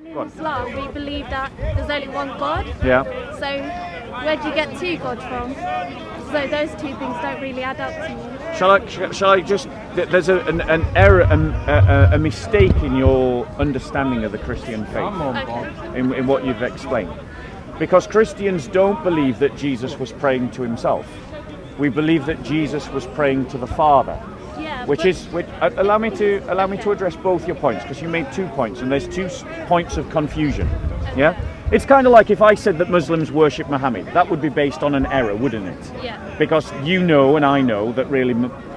And in Islam, we believe that there's only one God. Yeah. So where do you get two gods from? So those two things don't really add up to me. Shall I just? There's an error, a mistake in your understanding of the Christian faith Okay. in what you've explained, because Christians don't believe that Jesus was praying to himself. We believe that Jesus was praying to the Father. Yeah. Allow me to address both your points, because you made 2 points and there's 2 points of confusion. Yeah. It's kind of like if I said that Muslims worship Muhammad, that would be based on an error, wouldn't it? Yeah. Because you know and I know that really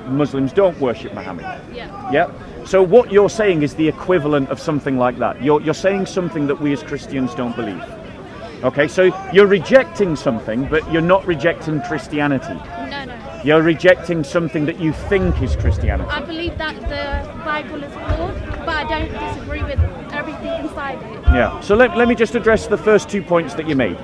Muslims don't worship Muhammad. Yeah. Yeah. So what you're saying is the equivalent of something like that. You're saying something that we as Christians don't believe. Okay, so you're rejecting something, but you're not rejecting Christianity. No. You're rejecting something that you think is Christianity. I believe that the Bible is flawed, but I don't disagree with everything inside it. Yeah. So let me just address the first 2 points that you made.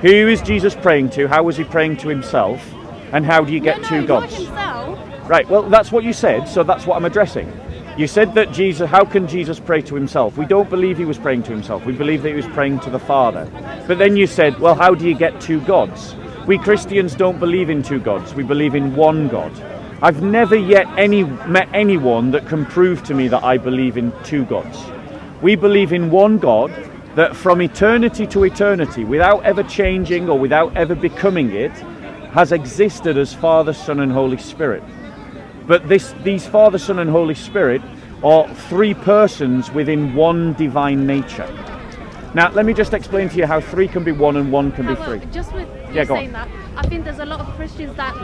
Who is Jesus praying to? How was he praying to himself? And how do you get two gods? Not himself. Right. Well, that's what you said, so that's what I'm addressing. You said that Jesus, how can Jesus pray to himself? We don't believe he was praying to himself. We believe that he was praying to the Father. But then you said, well, how do you get two gods? We Christians don't believe in two gods. We believe in one God. I've never yet met anyone that can prove to me that I believe in two gods. We believe in one God that from eternity to eternity, without ever changing or without ever becoming it, has existed as Father, Son and Holy Spirit. But these Father, Son and Holy Spirit are three persons within one divine nature. Now, let me just explain to you how three can be one and one can be three. Just with you saying that, I think there's a lot of Christians that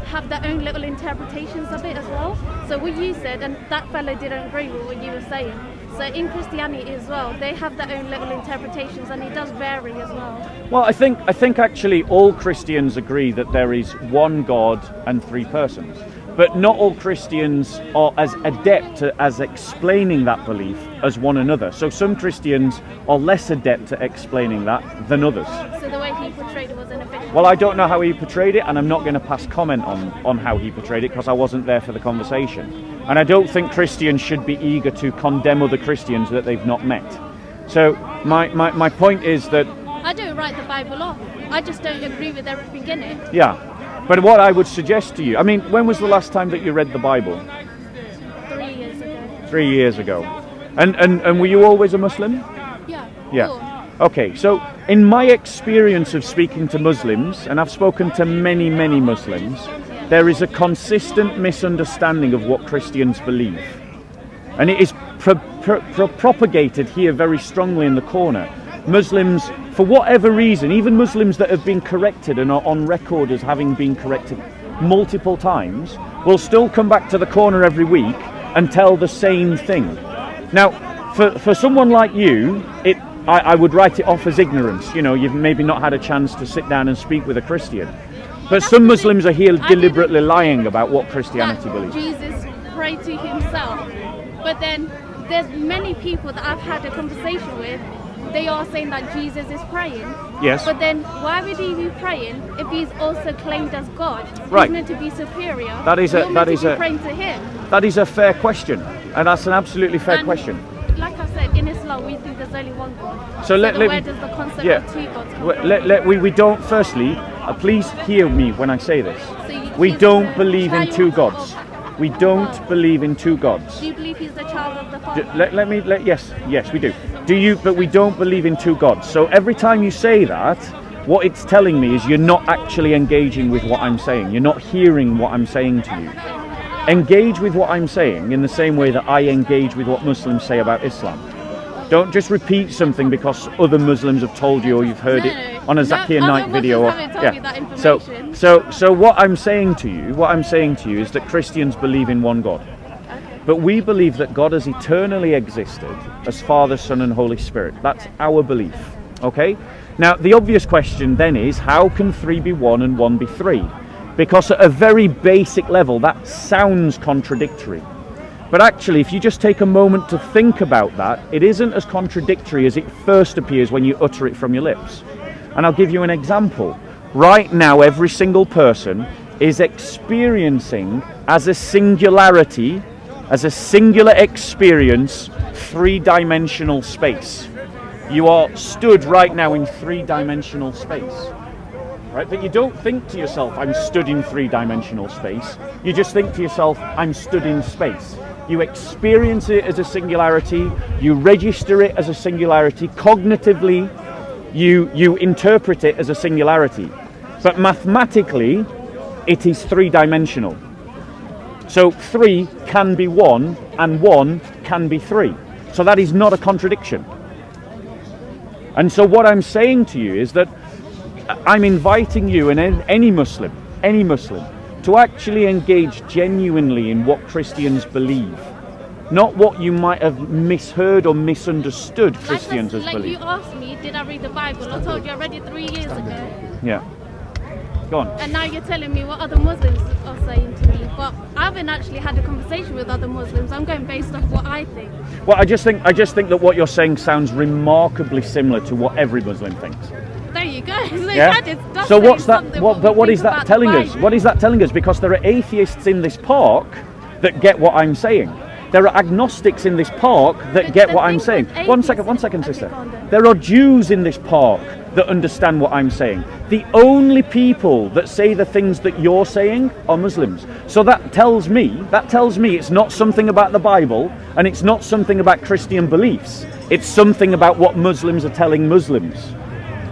have their own little interpretations of it as well. So what you said, and that fellow didn't agree with what you were saying. So in Christianity as well, they have their own little interpretations, and it does vary as well. Well, I think actually all Christians agree that there is one God and three persons. But not all Christians are as adept as explaining that belief as one another. So some Christians are less adept at explaining that than others. So the way he portrayed it was inefficient? Well, I don't know how he portrayed it, and I'm not going to pass comment on how he portrayed it because I wasn't there for the conversation. And I don't think Christians should be eager to condemn other Christians that they've not met. So my point is that... I don't write the Bible off. I just don't agree with everything in it. Yeah. But what I would suggest to you, I mean, when was the last time that you read the Bible? 3 years ago. 3 years ago. And were you always a Muslim? Yeah. Yeah. Cool. Okay, so in my experience of speaking to Muslims, and I've spoken to many, many Muslims, there is a consistent misunderstanding of what Christians believe. And it is propagated here very strongly in the corner. Muslims, for whatever reason, even Muslims that have been corrected and are on record as having been corrected multiple times, will still come back to the corner every week and tell the same thing. Now, for someone like you, I would write it off as ignorance. You know, you've maybe not had a chance to sit down and speak with a Christian. But some Muslims are here deliberately lying about what Christianity believes. Jesus prayed to himself. But then there's many people that I've had a conversation with. They are saying that Jesus is praying. Yes. But then why would he be praying if he's also claimed as God? Right. He's meant to be superior. That is praying to him. That is a fair question, and that's an absolutely fair question. Like I said, in Islam we think there's only one God. So where does the concept of two gods come from? We don't. Firstly, please hear me when I say this. So we don't believe in two gods. We don't believe in two gods. Do you believe he's the child of the Father? Yes, we do. But we don't believe in two gods. So every time you say that, what it's telling me is you're not actually engaging with what I'm saying. You're not hearing what I'm saying to you. Engage with what I'm saying in the same way that I engage with what Muslims say about Islam. Don't just repeat something because other Muslims have told you or you've heard it on a Zakir Night video. So what I'm saying to you is that Christians believe in one God. But we believe that God has eternally existed as Father, Son and Holy Spirit. That's our belief. Okay? Now, the obvious question then is, how can three be one and one be three? Because at a very basic level, that sounds contradictory. But actually, if you just take a moment to think about that, it isn't as contradictory as it first appears when you utter it from your lips. And I'll give you an example. Right now, every single person is experiencing as a singularity, as a singular experience, three-dimensional space. you are stood right now in three-dimensional space. Right? But you don't think to yourself, I'm stood in three-dimensional space. You just think to yourself, I'm stood in space. You experience it as a singularity, you register it as a singularity, cognitively you interpret it as a singularity. But mathematically, it is three-dimensional. So 3 can be 1 and 1 can be 3. So that is not a contradiction. And so what I'm saying to you is that I'm inviting you and any Muslim, to actually engage genuinely in what Christians believe. Not what you might have misheard or misunderstood Christians as believe. You asked me, did I read the Bible? I told you I read it 3 years ago. Yeah. Go on. And now you're telling me what other Muslims are saying to me. But I haven't actually had a conversation with other Muslims. I'm going based off what I think. Well, I just think that what you're saying sounds remarkably similar to what every Muslim thinks. There you go. So what's that? What is that telling us? What is that telling us? Because there are atheists in this park that get what I'm saying. There are agnostics in this park that get what I'm saying. One second, sister. There are Jews in this park that understand what I'm saying. The only people that say the things that you're saying are Muslims. So that tells me it's not something about the Bible and it's not something about Christian beliefs. It's something about what Muslims are telling Muslims.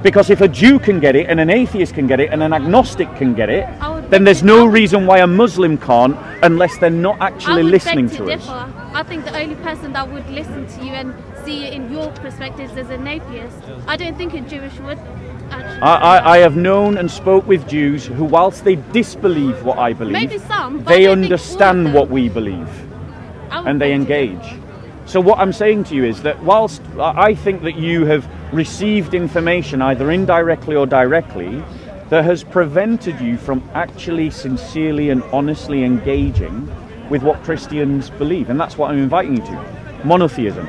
Because if a Jew can get it and an atheist can get it and an agnostic can get it, then there's no reason why a Muslim can't unless they're not actually listening to us. I think the only person that would listen to you and see it in your perspectives is an atheist. I don't think a Jewish would actually. I have known and spoke with Jews who, whilst they disbelieve what I believe, maybe some, but they understand what we believe and they engage. So what I'm saying to you is that whilst I think that you have received information either indirectly or directly that has prevented you from actually sincerely and honestly engaging with what Christians believe, and that's what I'm inviting you to. Monotheism,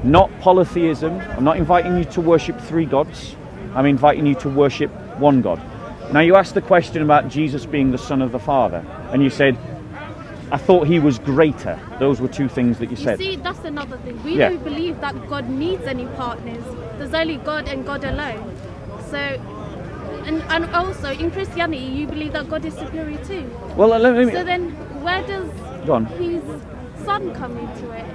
not polytheism. I'm not inviting you to worship 3 gods. I'm inviting you to worship 1 God. Now you asked the question about Jesus being the Son of the Father, and you said, I thought he was greater. Those were 2 things that you said. You see, that's another thing. We don't believe that God needs any partners. There's only God and God alone. So, and also in Christianity, you believe that God is superior too. Well, so then, where does his Son come into it?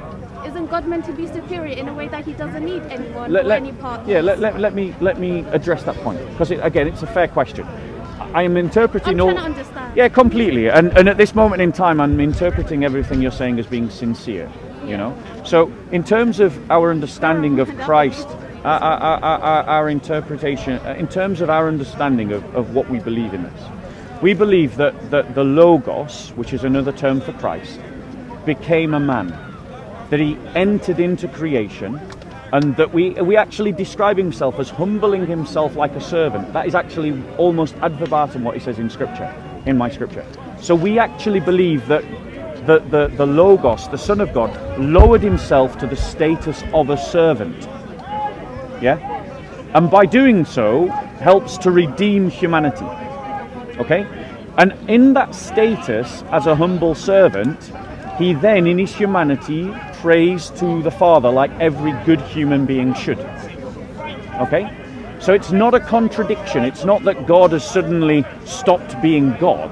Isn't God meant to be superior in a way that he doesn't need anyone or any partners? Yeah, let me address that point, because again, it's a fair question. I am interpreting I'm trying to understand. Yeah, completely. And at this moment in time, I'm interpreting everything you're saying as being sincere. You know. So, in terms of our understanding of Christ, our interpretation, in terms of our understanding of what we believe in this, we believe that the Logos, which is another term for Christ, became a man. That he entered into creation. And that we actually describe himself as humbling himself like a servant. That is actually almost ad verbatim what he says in Scripture, in my Scripture. So we actually believe that the Logos, the Son of God, lowered himself to the status of a servant. Yeah? And by doing so, helps to redeem humanity. Okay? And in that status, as a humble servant, he then, in his humanity, prays to the Father like every good human being should. Okay? So it's not a contradiction. It's not that God has suddenly stopped being God,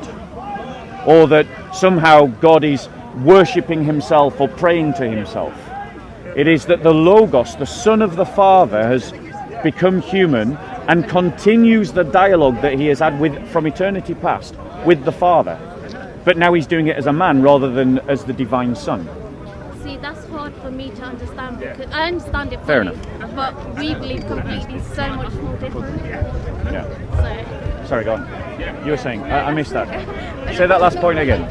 or that somehow God is worshipping himself or praying to himself. It is that the Logos, the Son of the Father, has become human and continues the dialogue that he has had from eternity past with the Father. But now he's doing it as a man rather than as the divine Son. See, that's hard for me to understand, because I understand it fully, fair enough, but we believe completely so much more different. Yeah. So. Sorry, go on. You were saying, I missed that. Say that last point again.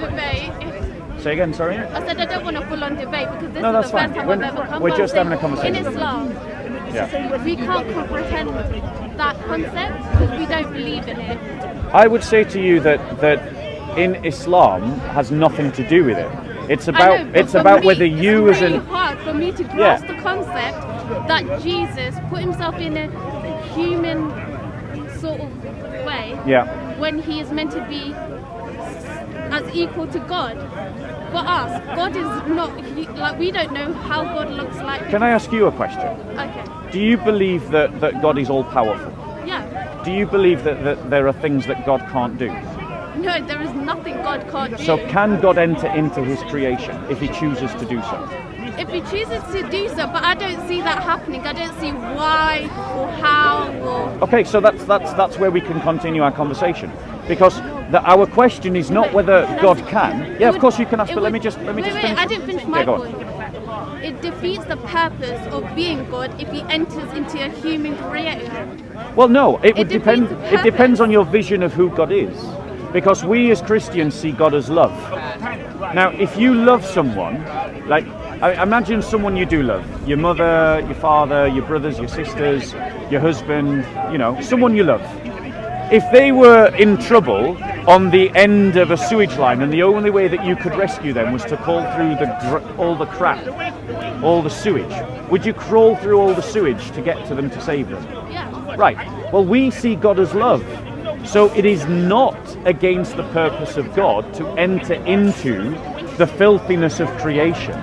Say again, sorry? I said I don't want a full-on debate because this is that's the first fine. time I've ever come. We're just having a conversation. In Islam, we can't comprehend that concept because we don't believe in it. I would say to you that in Islam has nothing to do with it. It's about whether you as an... It's really hard for me to grasp the concept that Jesus put himself in a human sort of way when he is meant to be as equal to God. for us, God is not, like, we don't know how God looks like. Can I ask you a question? Okay. Do you believe that God is all powerful? Yeah. Do you believe that there are things that God can't do? No, there is nothing God can't do. So can God enter into his creation if he chooses to do so? If he chooses to do so, but I don't see that happening. I don't see why or how or... Okay, so that's where we can continue our conversation. Because our question is not whether God can. Yeah, of course you can ask, but let me just finish. I didn't finish my go point. on. It defeats the purpose of being God if he enters into a human creator. Well, no, it would defeats depend. the It purpose. depends on your vision of who God is. Because we as Christians see God as love. Now, if you love someone, like, imagine someone you do love, your mother, your father, your brothers, your sisters, your husband, someone you love. If they were in trouble on the end of a sewage line and the only way that you could rescue them was to crawl through all the crap, all the sewage, would you crawl through all the sewage to get to them to save them? Yeah. Right. Well, we see God as love. So it is not against the purpose of God to enter into the filthiness of creation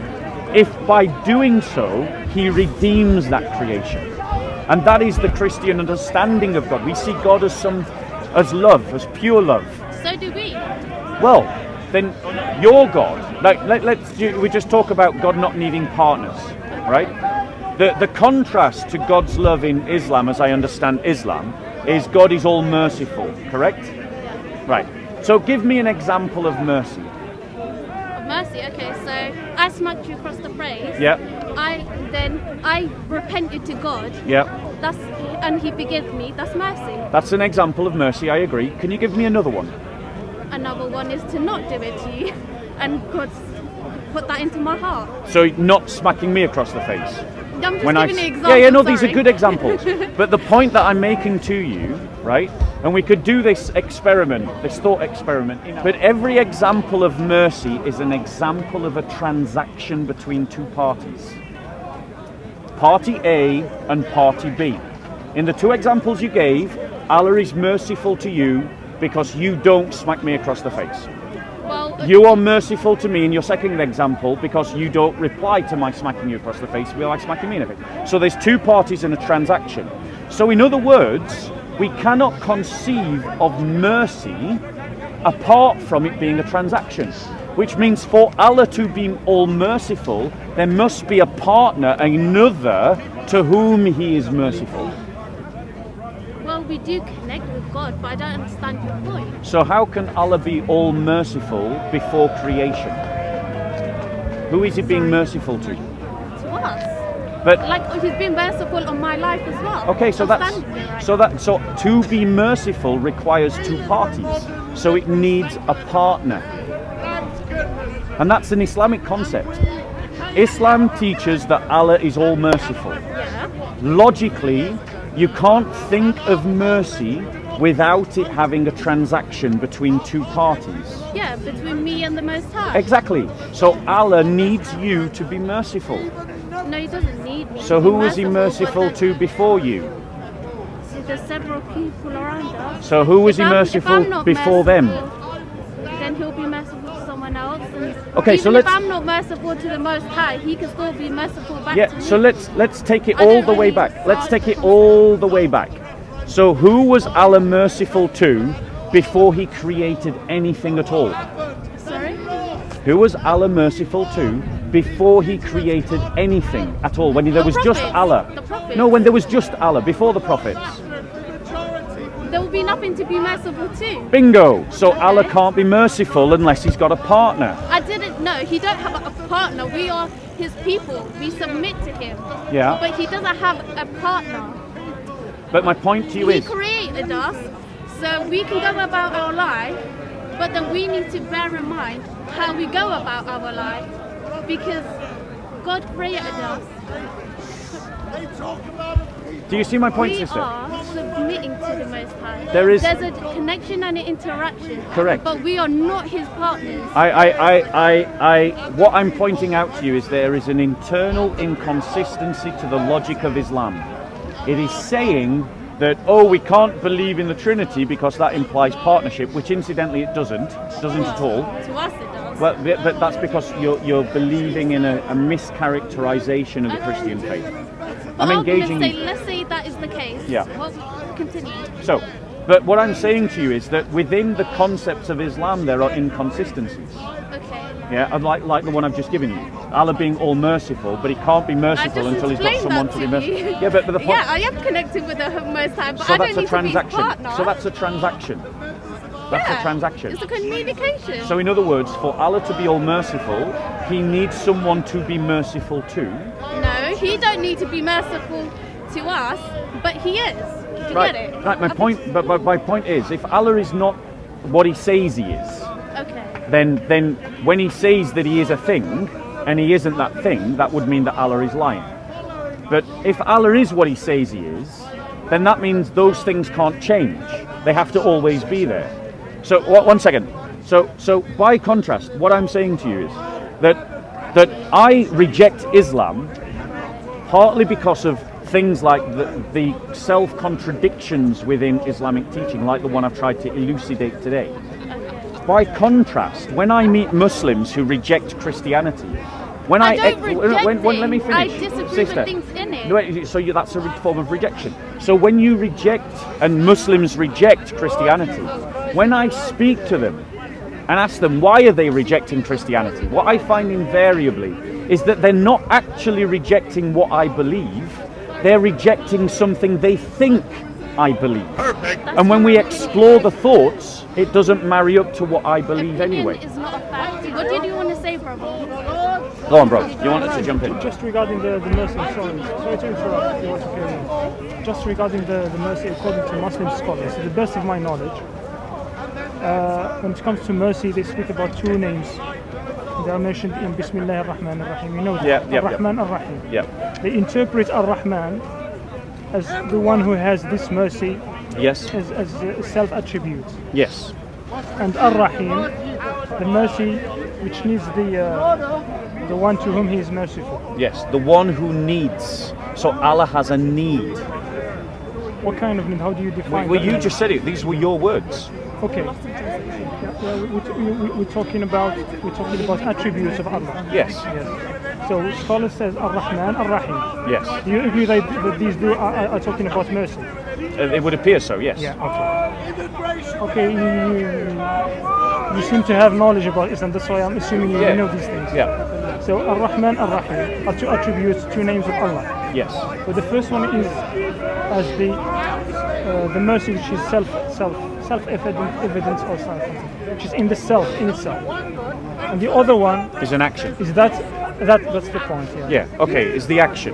if by doing so he redeems that creation. And that is the Christian understanding of God. We see God as love, as pure love. So do we. Well, then your God, we just talk about God not needing partners, right? The contrast to God's love in Islam, as I understand Islam, is God is all merciful, correct? Right. So give me an example of mercy. Mercy, okay, so I smacked you across the face. Yeah. I repented to God. Yeah. And he forgave me. That's mercy. That's an example of mercy, I agree. Can you give me another one? Another one is to not do it to you, and God put that into my heart. So not smacking me across the face. I'm just giving an example. Yeah, no, these are good examples. But the point that I'm making to you, right, and we could do this experiment, this thought experiment, but every example of mercy is an example of a transaction between two parties. Party A and Party B. In the two examples you gave, Allah is merciful to you because you don't smack me across the face. Well, you are merciful to me in your second example because you don't reply to my smacking you across the face by smacking me in the face. So there's two parties in a transaction. So in other words, we cannot conceive of mercy apart from it being a transaction. Which means for Allah to be all merciful, there must be a partner, another, to whom he is merciful. Well, we do connect with God, but I don't understand your point. So how can Allah be all merciful before creation? Who is he being merciful to? To us. But he's been merciful on my life as well. Okay, so so to be merciful requires two parties. So it needs a partner. And that's an Islamic concept. Islam teaches that Allah is all merciful. Yeah. Logically, you can't think of mercy without it having a transaction between two parties. Yeah, between me and the Most High. Exactly. So Allah needs you to be merciful. No, he doesn't need me. So who was he merciful to before you? So there's several people around us. So who was he merciful before them? Then he'll be merciful to someone else. And okay, so if I'm not merciful to the Most High, he can still be merciful back to me. So let's take it all the way back. Let's take it all the way back. So who was Allah merciful to before he created anything at all? Sorry? Who was Allah merciful to before he created anything at all? When there was just Allah. The prophets. No, when there was just Allah, before the prophets. There will be nothing to be merciful to. Bingo! So Allah can't be merciful unless he's got a partner. I didn't know. He don't have a partner. We are his people. We submit to him. Yeah. But he doesn't have a partner. But my point to you is... He created us, so we can go about our life, but then we need to bear in mind how we go about our life, because God created us. Do you see my point, we sister? We are submitting to the Most High. There's a connection and an interaction. Correct. But we are not his partners. What I'm pointing out to you is there is an internal inconsistency to the logic of Islam. It is saying that, we can't believe in the Trinity because that implies partnership, which incidentally it doesn't at all. To us it does. Well, but that's because you're believing in a mischaracterization of the Christian faith. I'm engaging. Let's say that is the case. Yeah. Well, continue. So, but what I'm saying to you is that within the concepts of Islam there are inconsistencies. Okay. Yeah, and like the one I've just given you. Allah being all merciful, but he can't be merciful until he's got someone to be merciful. Yeah, but the point. Yeah, I am connected with the Most High, but So I that's don't a need transaction. to be his partner. So that's a transaction. That's a transaction. It's a communication. So in other words, for Allah to be all merciful, he needs someone to be merciful to. No, he don't need to be merciful to us, but he is. Do you Right. get it? Right. My point is, if Allah is not what he says he is, Okay. then when he says that he is a thing and he isn't that thing, that would mean that Allah is lying. But if Allah is what he says he is, then that means those things can't change. They have to always be there. So one second. So by contrast, what I'm saying to you is that I reject Islam partly because of things like the self-contradictions within Islamic teaching, like the one I've tried to elucidate today. By contrast, when I meet Muslims who reject Christianity, when I don't reject let me it. finish, I disagree sister. with things in it. No, so that's a form of rejection. So when you reject, and Muslims reject Christianity, when I speak to them and ask them why are they rejecting Christianity, what I find invariably is that they're not actually rejecting what I believe, they're rejecting something they think I believe. Perfect. And when we explore the thoughts, it doesn't marry up to what I believe Opinion anyway. is not a fact. What did you want to say, brother? Go on, bro. You wanted to jump in? Just regarding the mercy, sorry to interrupt you. Okay. Just regarding the mercy according to Muslim scholars, to the best of my knowledge, when it comes to mercy, they speak about two names. They are mentioned in Bismillah ar-Rahman ar-Rahim. You know that? Yeah. Ar-Rahman ar-Rahim. Yeah. They interpret ar-Rahman as the one who has this mercy Yes. as a self-attribute. Yes. And ar-Rahim, the mercy which needs the one to whom he is merciful. Yes. The one who needs. So Allah has a need. What kind of need? How do you define Well, that you need? just said it. These were your words. Okay. We're talking about attributes of Allah. Yes. Yes. So scholar says Ar-Rahman, Ar-Rahim. Yes. Do you agree that these two are talking about mercy? It would appear so. Yes. Yeah. Okay. Okay. You seem to have knowledge about Islam. That's why I'm assuming you know these things. Yeah. So Ar-Rahman, Ar-Rahim are two attributes, two names of Allah. Yes. But the first one is as the mercy which is self-evident or something, which is in the self, in itself. And the other one Is an action. is that's the point. Yeah. Yeah. Okay. Is the action?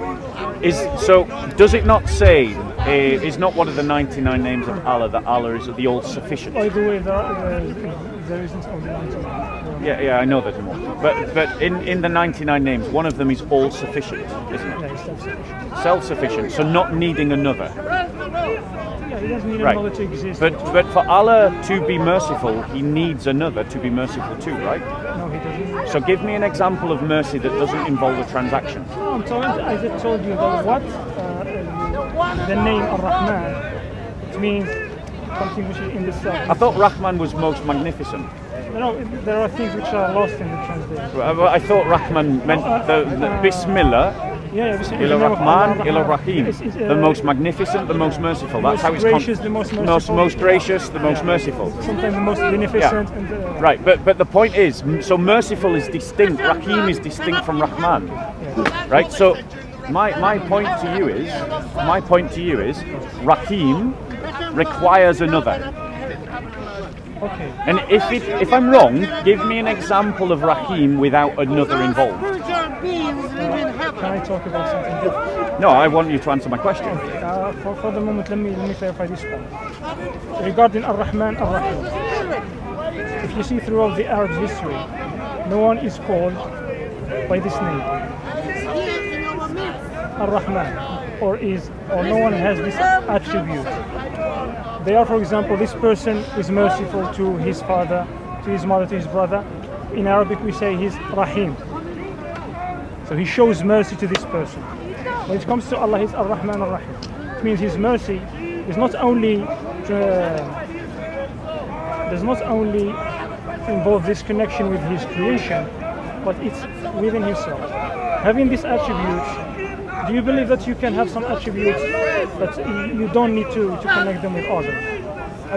So? Does it not say? Is not one of the 99 names of Allah that Allah is the all-sufficient? By the way, there isn't only one. Yeah. I know there's more. But in the 99 names, one of them is all-sufficient, isn't it? Yeah, it's self-sufficient. Self-sufficient. So not needing another. Yeah, he doesn't need Right. another to exist. But for Allah to be merciful, he needs another to be merciful too, right? No, he doesn't. So give me an example of mercy that doesn't involve a transaction. No, I just told you that what the name Ar-Rahman, it means something which is in the self. I thought Rahman was most magnificent. No, there are things which are lost in the translation. I thought Rahman meant the Bismillah, Yeah, Ilah Rahman, Ilah Rahim. The most magnificent, the most merciful. That's how it's gracious, the most merciful. most gracious, the most merciful. Sometimes the most beneficent. Yeah. And, Right, but the point is, so merciful is distinct. Rahim is distinct from Rahman. Right. So my point to you is, Rahim requires another. okay. And if I'm wrong, give me an example of Rahim without another involved. Can I talk about something different? No, I want you to answer my question. For the moment, let me clarify this point. Regarding Ar-Rahman, Ar-Rahim, if you see throughout the Arab history, no one is called by this name, Ar-Rahman, or no one has this attribute. They are, for example, this person is merciful to his father, to his mother, to his brother. In Arabic, we say he's Rahim. So he shows mercy to this person. When it comes to Allah, he's Ar-Rahman Ar-Rahim. It means his mercy is not only does not only involve this connection with his creation, but it's within himself. Having these attributes, do you believe that you can have some attributes that you don't need to connect them with others?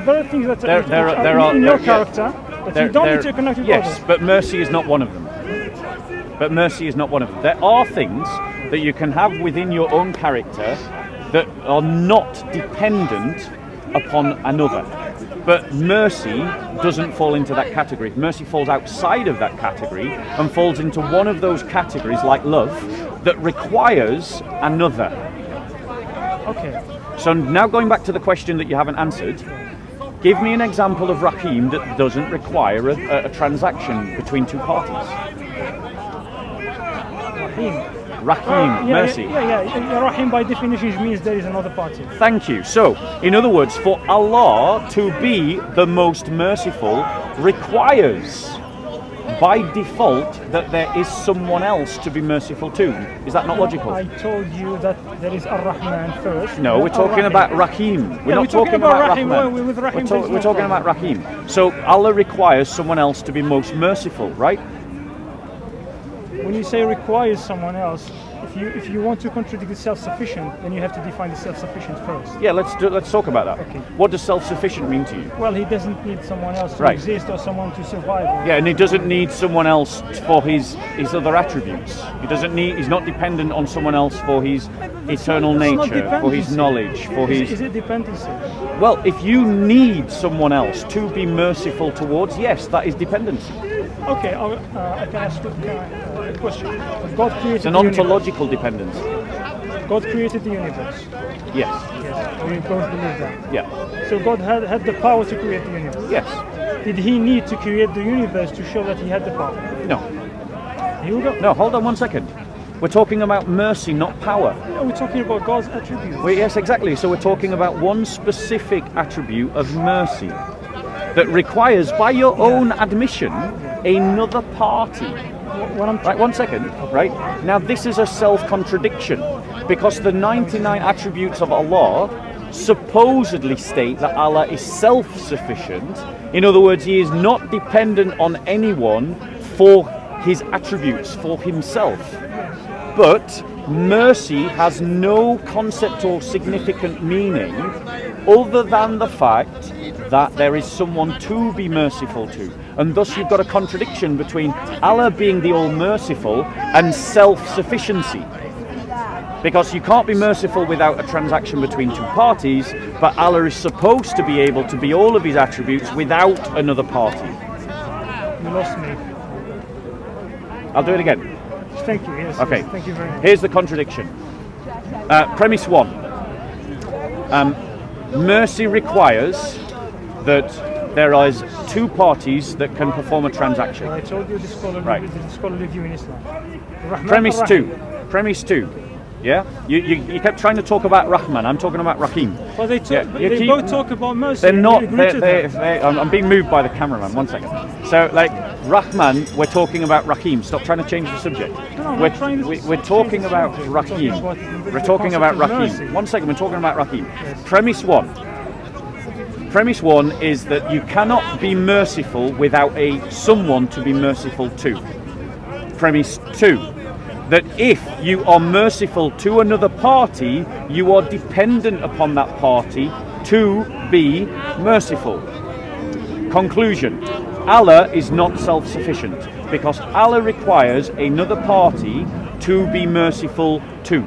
There are things that are in your character that you don't need to connect with others. Yes, but mercy is not one of them. But mercy is not one of them. There are things that you can have within your own character that are not dependent upon another. But mercy doesn't fall into that category. Mercy falls outside of that category and falls into one of those categories, like love, that requires another. Okay. So now going back to the question that you haven't answered, give me an example of Rahim that doesn't require a transaction between two parties. Rahim, mercy. Yeah. Rahim by definition means there is another party. Thank you. So, in other words, for Allah to be the most merciful requires, by default, that there is someone else to be merciful to. Is that not logical? I told you that there is Ar-Rahman first. No, we're talking about Rahim. We're not talking about Rahman. We're talking about Rahim. So, Allah requires someone else to be most merciful, right? When you say requires someone else, if you want to contradict the self-sufficient, then you have to define the self-sufficient first. Yeah, let's talk about that. Okay. What does self-sufficient mean to you? Well, he doesn't need someone else to Right. exist or someone to survive. Yeah, and he doesn't need someone else for his other attributes. He's not dependent on someone else for his eternal That's not nature, for his dependency. knowledge, for his... Is it dependency? Well, if you need someone else to be merciful towards, yes, that is dependency. Okay, I can ask you a question. God created It's an the universe. ontological dependency. God created the universe. Yes. Yes, we both believe that. Yeah. So God had the power to create the universe. Yes. Did he need to create the universe to show that he had the power? No. Here we go. No, hold on one second. We're talking about mercy, not power. No, we're talking about God's attributes. Well, yes, exactly. So we're talking about one specific attribute of mercy that requires, by your own admission, another party. What I'm Right, one second. Right? Now, this is a self-contradiction because the 99 attributes of Allah supposedly state that Allah is self-sufficient. In other words, He is not dependent on anyone for His attributes, for Himself. But mercy has no concept or significant meaning other than the fact that there is someone to be merciful to. And thus you've got a contradiction between Allah being the all-merciful and self-sufficiency. Because you can't be merciful without a transaction between two parties, but Allah is supposed to be able to be all of His attributes without another party. You lost me. I'll do it again. Thank you. Yes. Okay. Yes, thank you very much. Here's the contradiction. Premise one. Mercy requires that there is two parties that can perform a transaction. Well, I told you the scholarly view in Islam. Rahman Premise ar-Rahim. two. Premise two. Yeah? You kept trying to talk about Rahman. I'm talking about Rahim. Well, they both talk about mercy. They're not. We agree to that. I'm being moved by the cameraman. One second. So, like Rahman, we're talking about Rahim. Stop trying to change the subject. No, we're we're talking about Rahim. We're talking about Rahim. One second. We're talking about Rahim. Yes. Premise one. Premise one is that you cannot be merciful without someone to be merciful to. Premise two. That if you are merciful to another party, you are dependent upon that party to be merciful. Conclusion. Allah is not self-sufficient because Allah requires another party to be merciful to.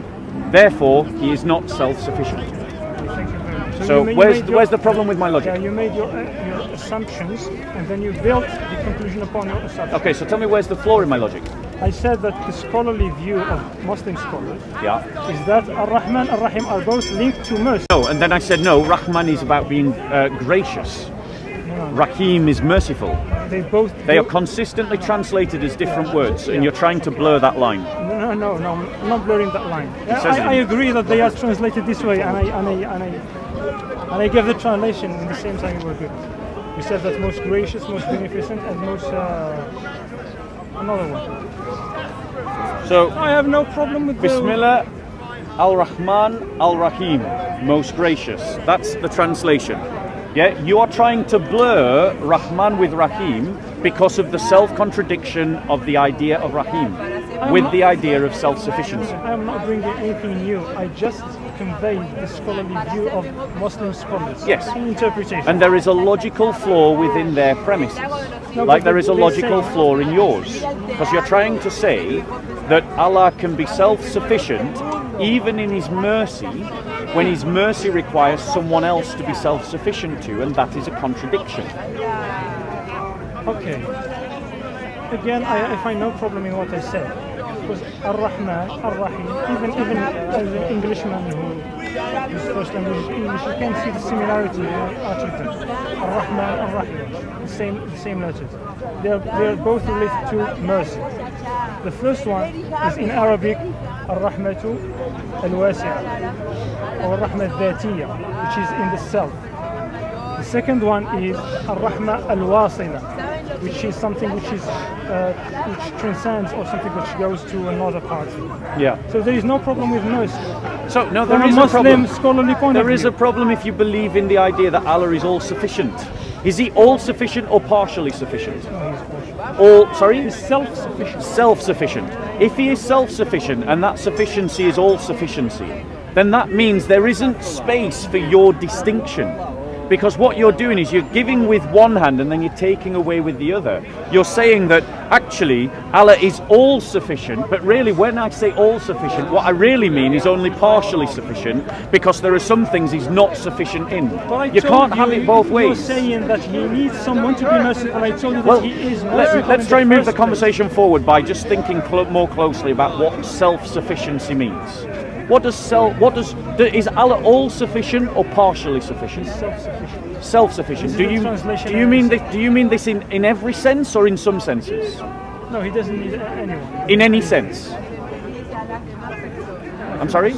Therefore, He is not self-sufficient. Thank you very much. So where's the problem with my Yeah, logic? you made your assumptions and then you built the conclusion upon your assumptions. Okay, so tell me where's the flaw in my logic? I said that the scholarly view of Muslim scholars Yeah. is that Ar-Rahman and Ar-Rahim are both linked to mercy. No, and then I said no, Rahman is about being gracious. Rahim is merciful. They are consistently translated as different words, and you're trying to blur that line. No, I'm not blurring that line. says it. I agree that they are translated this way, and I gave the translation in the same time you were good. You said that most gracious, most beneficent, and most another one. So I have no problem with Bismillah, Al-Rahman, Al-Rahim, most gracious. That's the translation. Yeah, you are trying to blur Rahman with Rahim because of the self-contradiction of the idea of Rahim with the idea of self-sufficiency. I'm not bringing anything new. I just conveyed the scholarly view of Muslim scholars. Yes. Interpretation. And there is a logical flaw within their premises. No, Like but there is a they logical say- flaw in yours. Because you're trying to say that Allah can be self-sufficient even in His mercy when His mercy requires someone else to be self-sufficient to, and that is a contradiction. Okay. Again, I find no problem in what I said. Because Ar-Rahman, Ar-Rahim, even as an Englishman whose first language is English, you can see the similarity in each of them. Ar-Rahman, Ar-Rahim, the same letters. They're both related to mercy. The first one is in Arabic, Ar-Rahmatu al-Wasi'a, or Ar-Rahma al-Dhatiyya, which is in the self. The second one is Ar-Rahma al-Wasila, which is something which transcends, or something which goes to another party. Yeah. So there is no problem with mercy. So no, From there a is a Muslim problem. scholarly point of There is view. a problem if you believe in the idea that Allah is all-sufficient. Is He all-sufficient or partially sufficient? Sorry? He's self-sufficient. Self-sufficient. If He is self-sufficient and that sufficiency is all-sufficiency, then that means there isn't space for your distinction. Because what you're doing is you're giving with one hand and then you're taking away with the other. You're saying that actually Allah is all sufficient, but really when I say all sufficient, what I really mean is only partially sufficient, because there are some things He's not sufficient in. But I You told can't have it both ways. You're saying that He needs someone to be merciful. I told you that He is merciful. Let's in try and the move the first conversation forward by just thinking more closely about what self-sufficiency means. Is Allah all sufficient or partially sufficient? place. Self-sufficient. Self-sufficient. This is the translation Do you I mean understand. do you mean this in every sense or in some senses? No, He doesn't need anyone. In any sense. I'm sorry?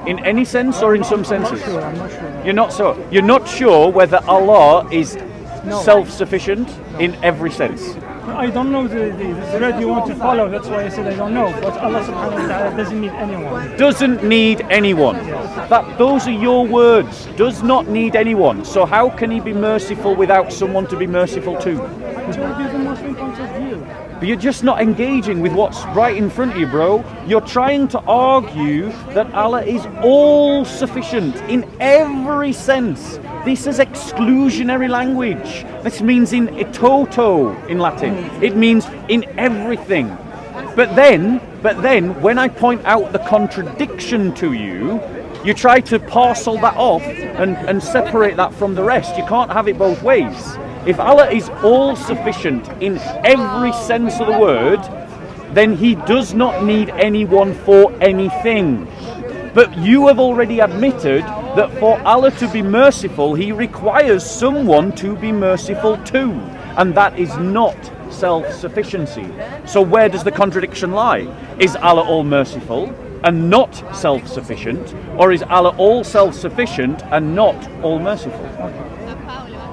In any sense or in some senses? I'm not sure. You're not sure whether Allah is No. self-sufficient in every sense. I don't know the thread you want to follow. That's why I said I don't know. But Allah subhanahu wa ta'ala doesn't need anyone. Doesn't need anyone. Those are your words. Does not need anyone. So how can He be merciful without someone to be merciful to? I told you the Muslim point of view. But you're just not engaging with what's right in front of you, bro. You're trying to argue that Allah is all sufficient in every sense. This is exclusionary language. This means in toto in Latin. It means in everything. But then, when I point out the contradiction to you, you try to parcel that off and separate that from the rest. You can't have it both ways. If Allah is all sufficient in every sense of the word, then He does not need anyone for anything. But you have already admitted that for Allah to be merciful, He requires someone to be merciful to, and that is not self-sufficiency. So where does the contradiction lie? Is Allah all merciful and not self-sufficient, or is Allah all self-sufficient and not all merciful?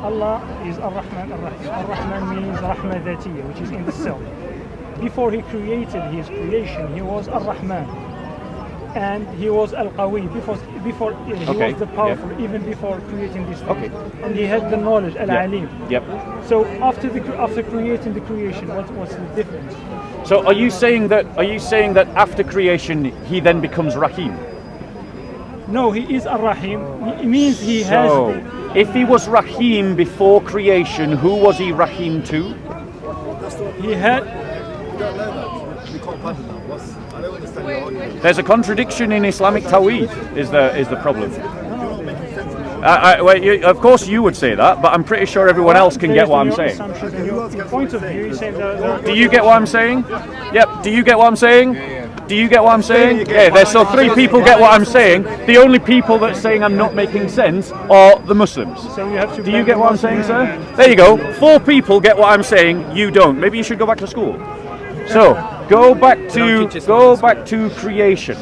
Allah is Ar-Rahman Ar-Rahim. Ar-Rahman means Rahma Dhatiyya, which is in the self. Before He created His creation, He was Ar-Rahman. And He was Al-Qawi. Before He Okay, was the powerful, yeah. even before creating this thing. Okay. And He had the knowledge, Al-Alim. Yep. So after creating the creation, what's the difference? So are you saying that after creation He then becomes Rahim? No, He is Ar-Rahim. It means He has... So if He was Rahim before creation, who was He Rahim to? He had... There's a contradiction in Islamic TAWHEED is the problem. Of course you would say that, but I'm pretty sure everyone else can get what I'm saying. Your point of view, you say that... Do you get what I'm saying? Yep. Do you get what I'm saying? Do you get what I'm saying? Yeah, there's so 3 people get what I'm saying. The only people that's saying I'm not making sense are the Muslims. So we have to Do you get what I'm saying, sir? There you go. 4 people get what I'm saying. You don't. Maybe you should go back to school. So go back to creation,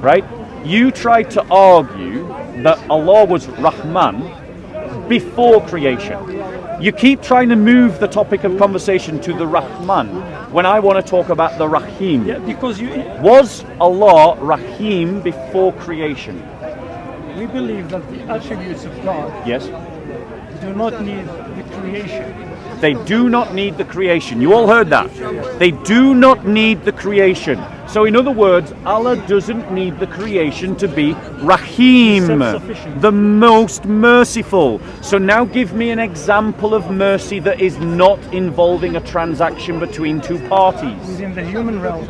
right? You tried to argue that Allah was Rahman before creation. You keep trying to move the topic of conversation to the Rahman when I want to talk about the Rahim. Yeah, because Was Allah Rahim before creation? we believe that the attributes of God Yes. do not need the creation They do not need the creation. You all heard that. They do not need the creation. So in other words, Allah doesn't need the creation to be Rahim, the most merciful. So now give me an example of mercy that is not involving a transaction between two parties. Within the human realm.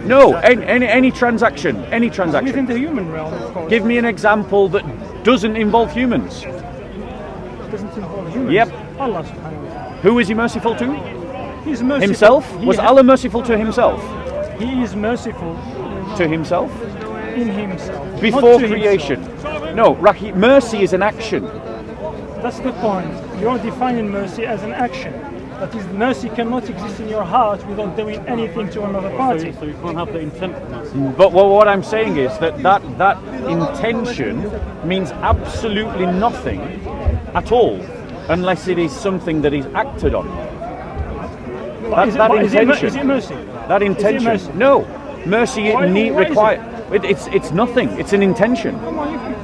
No, any transaction, any transaction. Within the human realm, of course. Give me an example that doesn't involve humans. Doesn't involve humans. Yep. Allah subhanahu wa ta'ala. Who is he merciful to? He's merciful. Himself? Was Allah merciful to himself? He is merciful To himself? in himself. Before not to creation. himself. No, mercy is an action. That's the point. You're defining mercy as an action. That is, mercy cannot exist in your heart without doing anything to another party. So you can't have the intent of mercy. But what I'm saying is that intention means absolutely nothing at all unless it is something that is acted on. That intention. Is it mercy? That intention. mercy? No. Mercy it's nothing. It's an intention.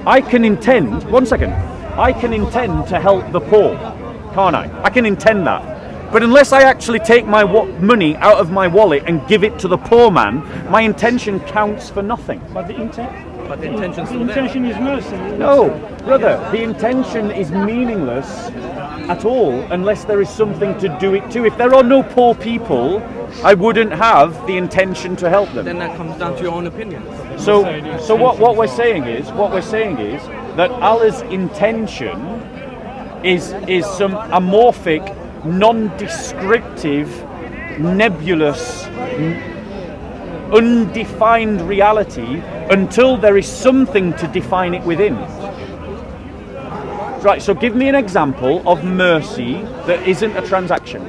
I can intend, one second, I can intend to help the poor, can't I? I can intend that. But unless I actually take my money out of my wallet and give it to the poor man, my intention counts for nothing. But the intent. But the intention's The still there. intention is mercy. No, brother, the intention is meaningless at all unless there is something to do it to. If there are no poor people, I wouldn't have the intention to help them. Then that comes down to your own opinion. So what we're saying is that Allah's intention is some amorphic, non-descriptive, nebulous, undefined reality until there is something to define it within. Right, so give me an example of mercy that isn't a transaction.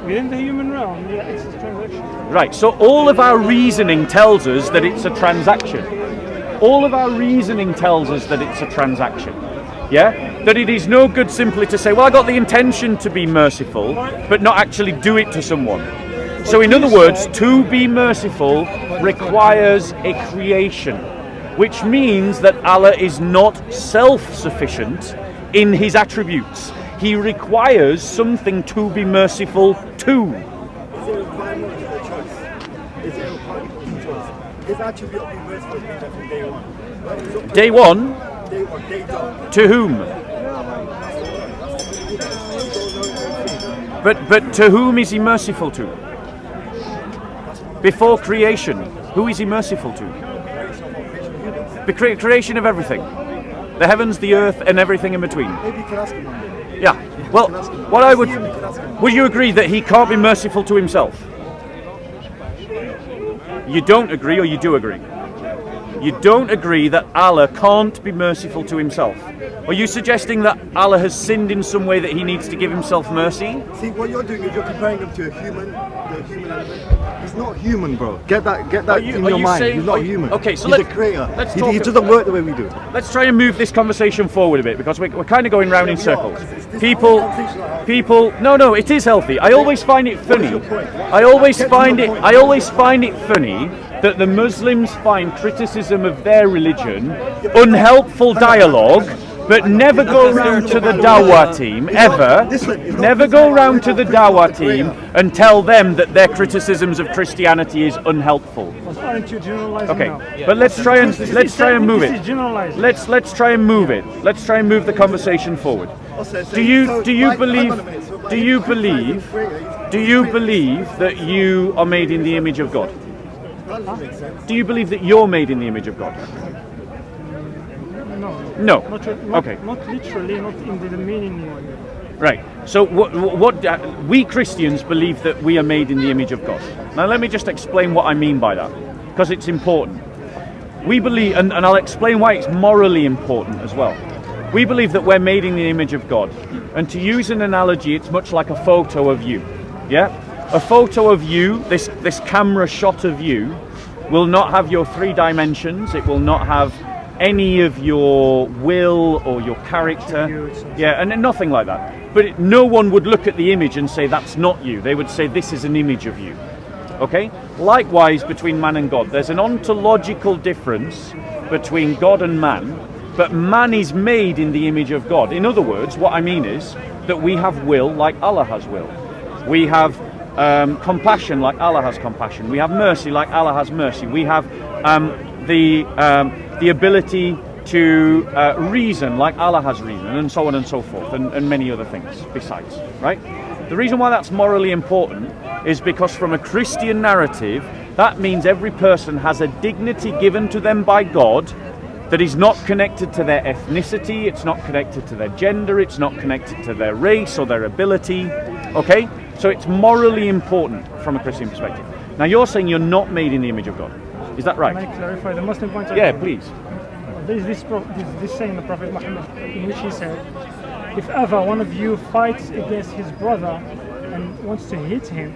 Within the human realm, yeah, it's a transaction. Right, so all of our reasoning tells us that it's a transaction. All of our reasoning tells us that it's a transaction. Yeah? That it is no good simply to say, well, I got the intention to be merciful, but not actually do it to someone. So in other words, to be merciful requires a creation, which means that Allah is not self-sufficient in his attributes. He requires something to be merciful to. Is it a requirement of a choice? Is it a requirement of a choice? His attribute of being merciful has been there from day one. Day one? Day one, day done. To whom? But to whom is he merciful to? Before creation, who is he merciful to? The creation of everything. The heavens, the earth, and everything in between. Maybe you can ask him. Yeah. Well, what I would you agree that he can't be merciful to himself? You don't agree, or you do agree? You don't agree that Allah can't be merciful to himself? Are you suggesting that Allah has sinned in some way that he needs to give himself mercy? See, what you're doing is you're comparing him to a human, the human element. He's not human, bro. Get that in your mind. He's not human. Okay, so he's a creator. He doesn't work the way we do. Let's try and move this conversation forward a bit, because we're kind of going round in circles. People, no, it is healthy. I always find it funny. I always find it funny that the Muslims find criticism of their religion unhelpful dialogue, but never go round to the Dawah team, ever. Never go round to the Dawah team and tell them that their criticisms of Christianity is unhelpful. Aren't you generalizing Okay, now? but let's try and move This is it. generalizing. Let's try and move it. Let's try and move the conversation forward. Do you believe that you are made in the image of God? Do you believe that you're made in the image of God? No. Okay. Not literally, not in the meaning way. Right. So we Christians believe that we are made in the image of God. Now let me just explain what I mean by that, because it's important. We believe, and I'll explain why it's morally important as well. We believe that we're made in the image of God. And to use an analogy, it's much like a photo of you. Yeah? A photo of you, this camera shot of you, will not have your 3 dimensions. It will not have any of your will or your character. Yeah, and nothing like that. But no one would look at the image and say, that's not you. They would say, this is an image of you. Okay? Likewise, between man and God. There's an ontological difference between God and man, but man is made in the image of God. In other words, what I mean is, that we have will like Allah has will. We have compassion like Allah has compassion. We have mercy like Allah has mercy. We have the ability to reason like Allah has reason, and so on and so forth, and many other things besides, right? The reason why that's morally important is because from a Christian narrative, that means every person has a dignity given to them by God that is not connected to their ethnicity, it's not connected to their gender, it's not connected to their race or their ability, okay? So it's morally important from a Christian perspective. Now you're saying you're not made in the image of God. Is that right? Can I clarify the Muslim point? Yeah, please. There is this saying of Prophet Muhammad in which he said, if ever one of you fights against his brother and wants to hit him,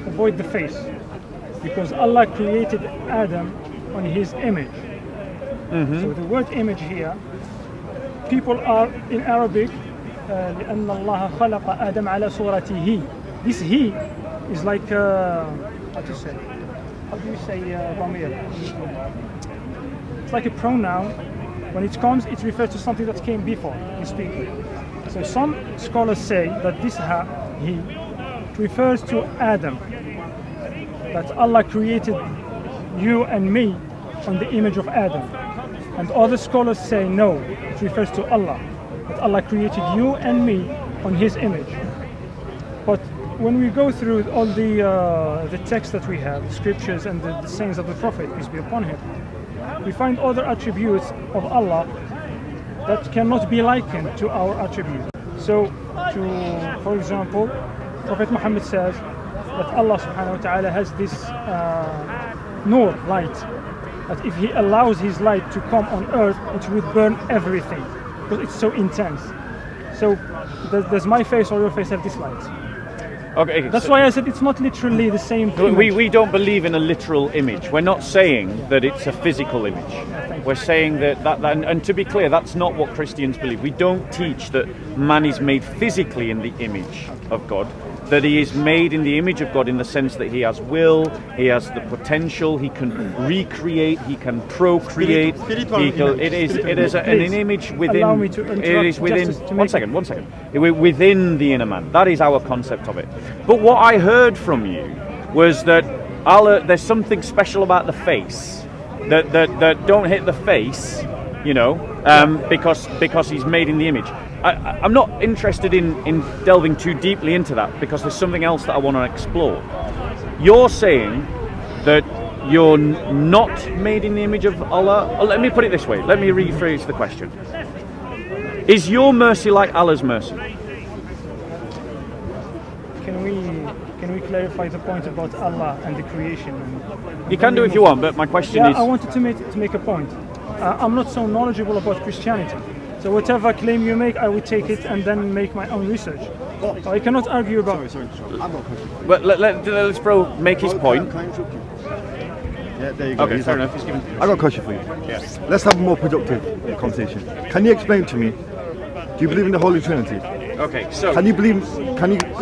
avoid the face, because Allah created Adam on his image. So the word image here, people are in Arabic, لأن الله خلق آدم على صورته. This he is like how do you say ضمير? It's like a pronoun. When it comes, it refers to something that came before you speak. So some scholars say that this he refers to Adam, that Allah created you and me on the image of Adam. And other scholars say no, it refers to Allah, that Allah created you and me on his image. But when we go through all the texts that we have, the scriptures and the sayings of the Prophet, peace be upon him, we find other attributes of Allah that cannot be likened to our attributes. So, for example, Prophet Muhammad says that Allah subhanahu wa ta'ala has this nur, light, that if he allows his light to come on earth, it would burn everything, because it's so intense. So, does my face or your face have this light? Okay, that's why I said it's not literally the same thing. We don't believe in a literal image. We're not saying that it's a physical image. We're saying that and to be clear, that's not what Christians believe. We don't teach that man is made physically in the image of God, that he is made in the image of God in the sense that he has will, he has the potential, he can recreate, he can procreate. It is an image within. Allow me to it is within. One second. Within the inner man. That is our concept of it. But what I heard from you was that Allah, there's something special about the face that don't hit the face, because he's made in the image. I'm not interested in delving too deeply into that, because there's something else that I want to explore. You're saying that you're not made in the image of Allah. Let me put it this way. Let me rephrase the question. Is your mercy like Allah's mercy? Can we clarify the point about Allah and the creation? You can do if you want, but my question is... I wanted to make a point. I'm not so knowledgeable about Christianity. So whatever claim you make, I would take it and then make my own research. So I cannot argue about... Sorry. I've got a question. But let's bro make his point. Can I interrupt you? Yeah, there you go. Okay, fair enough. He's given... I've got a question for you. Yes. Let's have a more productive conversation. Can you explain to me, do you believe in the Holy Trinity? Okay, so... Can you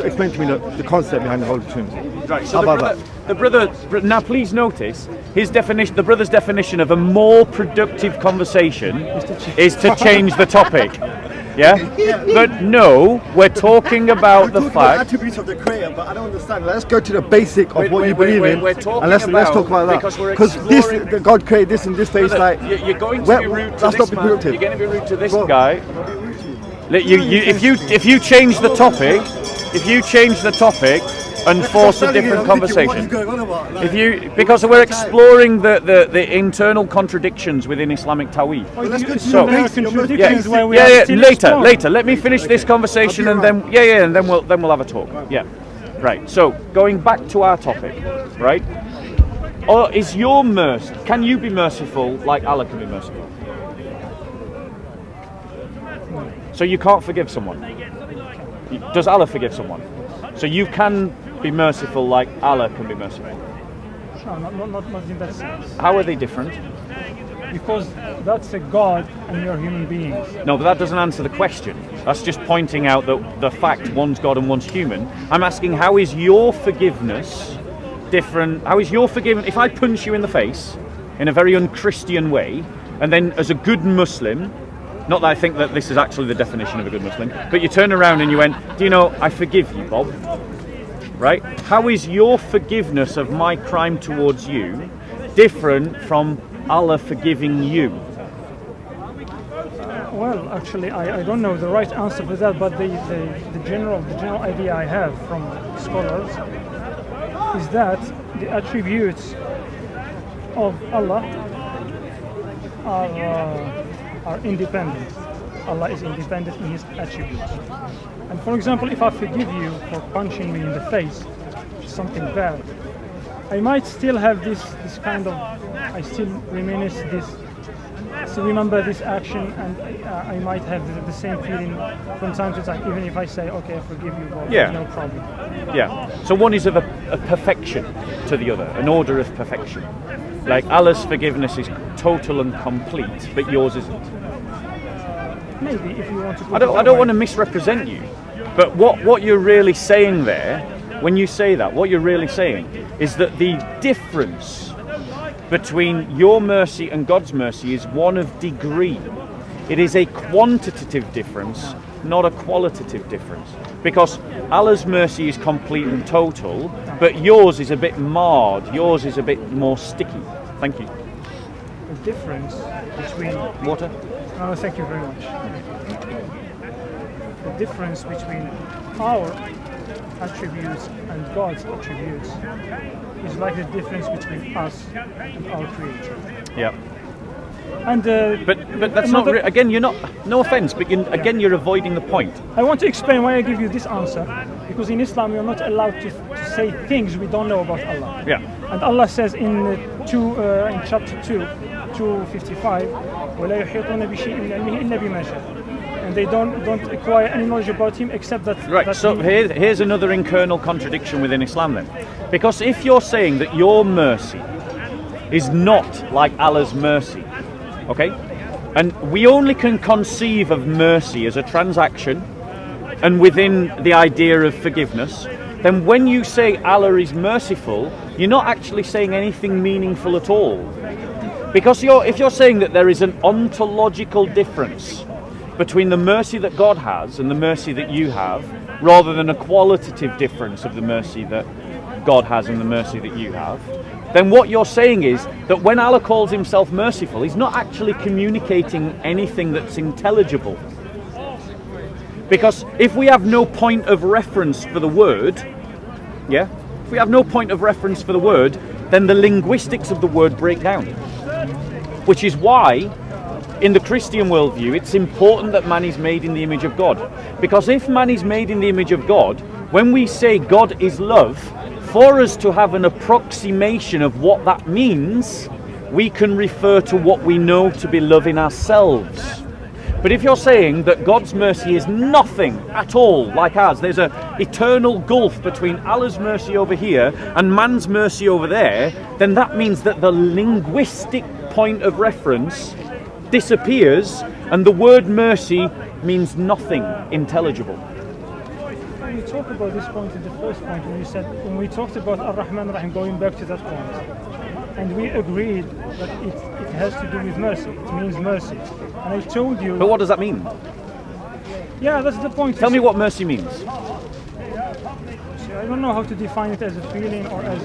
explain to me the concept behind the Holy Trinity? Right, so How about the brother, now please notice, the brother's definition of a more productive conversation is to change the topic. Yeah? But no, we're talking about the fact... attributes of the Creator, but I don't understand. Let's go to the basic of what you believe in, and let's talk about that. Because God created this in this place, brother, like... You're going to be rude to this man. You're going to be rude to this guy. If you change the topic, and force a different conversation. Because we're exploring the internal contradictions within Islamic TAWHEED. Later. Let me finish this conversation and then we'll have a talk. Yeah, right. So going back to our topic, right? Or is your mercy? Can you be merciful like Allah can be merciful? So you can't forgive someone. Does Allah forgive someone? So you can be merciful like Allah can be merciful. No, not in that sense. How are they different? Because that's a God and you're human beings. No, but that doesn't answer the question. That's just pointing out that the fact one's God and one's human. I'm asking, how is your forgiveness different? How is your forgiveness? If I punch you in the face in a very unchristian way, and then as a good Muslim, Not that I think that this is actually the definition of a good Muslim, but you turned around and you went, do you know, I forgive you, Bob. Right? How is your forgiveness of my crime towards you different from Allah forgiving you? Well, actually, I don't know the right answer for that, but the general idea I have from scholars is that the attributes of Allah are independent. Allah is independent in His attributes. And for example, if I forgive you for punching me in the face, something bad, I might still have this kind of, I still reminisce this, so remember this action, and I might have the same feeling from time to time, even if I say, okay, I forgive you, well, Yeah. no problem. Yeah. So one is of a perfection to the other, an order of perfection. Like Allah's forgiveness is total and complete, but yours isn't. Maybe if you want to. I don't want to misrepresent you, but what you're really saying there, when you say that, what you're really saying is that the difference between your mercy and God's mercy is one of degree. It is a quantitative difference, not a qualitative difference. Because Allah's mercy is complete and total, but yours is a bit marred, yours is a bit more sticky. Thank you. The difference between. Water? Oh, thank you very much. The difference between our attributes and God's attributes is like the difference between us and our Creator. Yeah. And But that's not again. You're not. No offense, but again, you're avoiding the point. I want to explain why I give you this answer, because in Islam we are not allowed to say things we don't know about Allah. Yeah. And Allah says in chapter 255, وَلَا يُحِيطُونَ بِشَيْءٍ مِنْ عِلْمِهِ إِلَّا بِمَا شَاءَ. And they don't acquire any knowledge about Him except that. Right. that So here's another internal contradiction within Islam then, because if you're saying that your mercy is not like Allah's mercy, okay, and we only can conceive of mercy as a transaction and within the idea of forgiveness, then when you say Allah is merciful, you're not actually saying anything meaningful at all. Because if you're saying that there is an ontological difference between the mercy that God has and the mercy that you have, rather than a qualitative difference of the mercy that God has and the mercy that you have, then what you're saying is that when Allah calls Himself merciful, He's not actually communicating anything that's intelligible. Because if we have no point of reference for the word, yeah, if we have no point of reference for the word, then the linguistics of the word break down. Which is why, in the Christian worldview, it's important that man is made in the image of God. Because if man is made in the image of God, when we say God is love, for us to have an approximation of what that means, we can refer to what we know to be love in ourselves. But if you're saying that God's mercy is nothing at all like ours, there's an eternal gulf between Allah's mercy over here and man's mercy over there, then that means that the linguistic point of reference disappears and the word mercy means nothing intelligible. We talked about this point in the first point when we talked about Ar-Rahman Ar-Rahim, going back to that point, and we agreed that it has to do with mercy. It means mercy, and I told you. But what does that mean? Yeah, that's the point. Tell me what mercy means. I don't know how to define it as a feeling or as